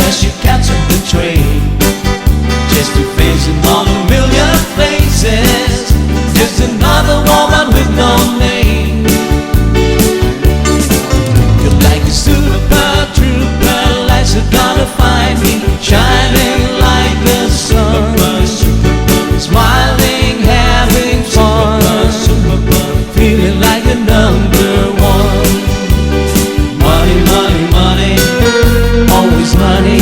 as you catch up the train. Just two faces on a million faces, just another woman with no name. You're like a super trooper, lights are gonna find me, shining like the sun, smiling, having fun, feeling like the number one. Money, money, money, always money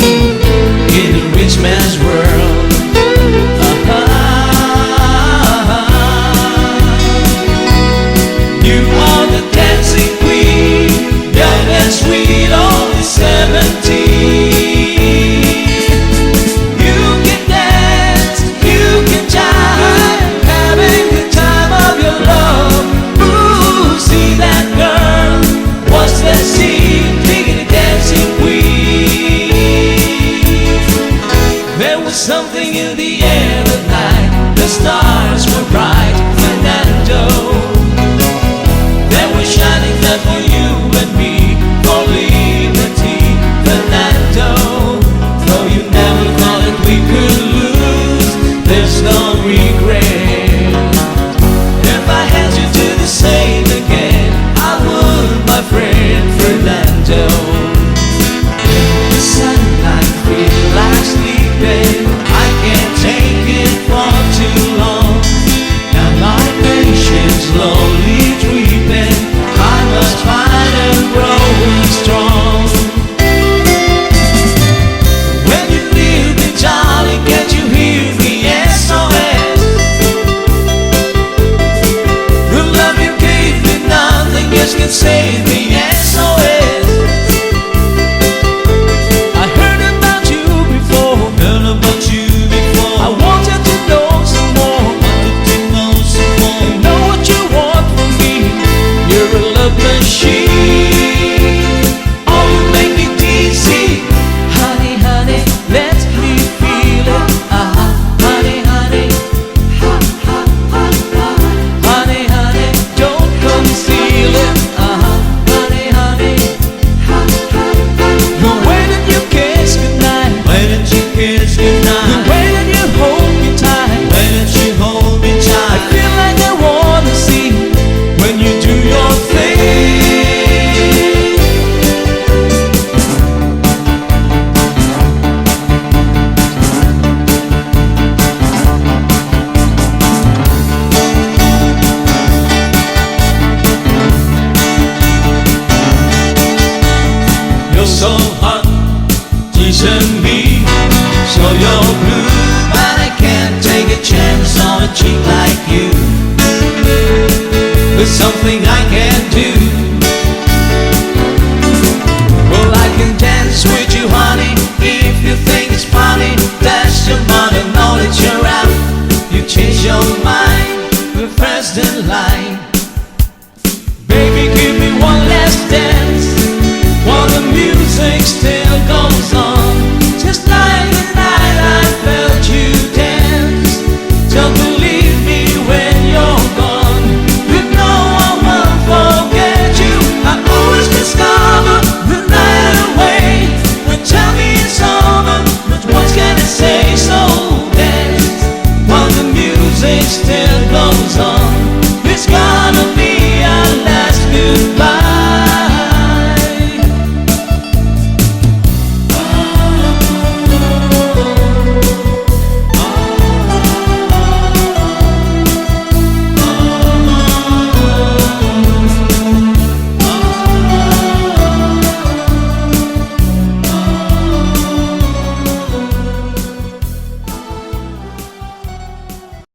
in a rich man's world. You are the dancing queen, young and sweet, only 17. You can dance, you can jive, having the time of your love. Ooh, see that girl, what's that scene, thinking a dancing queen. There was something in the air at night, the stars were bright, Fernando. They were shining up for you and me, for liberty, Fernando. Though you never thought that we could lose, there's no regret. If I had you do the same again, I would, my friend Fernando. The sunlight feel like sleeping, I can't take it for too long. Now my patience slowly creeping, I must find and growing strong. When you leave me, darling, can't you hear me? SOS. The love you gave me, nothing else can save me. SOS. I heard about you before, I wanted to know some more, and know what you want from me. You're a love machine, oh, you make me dizzy. Honey, honey, let me feel it. Honey, honey, honey, honey, don't conceal it. Honey, honey, the way that you kiss goodnight, the way that you hold me tight, I feel like I wanna see when you do your thing. You're so hot, teasing me, so you're blue, but I can't take a chance on a cheek like you. There's something I can't do,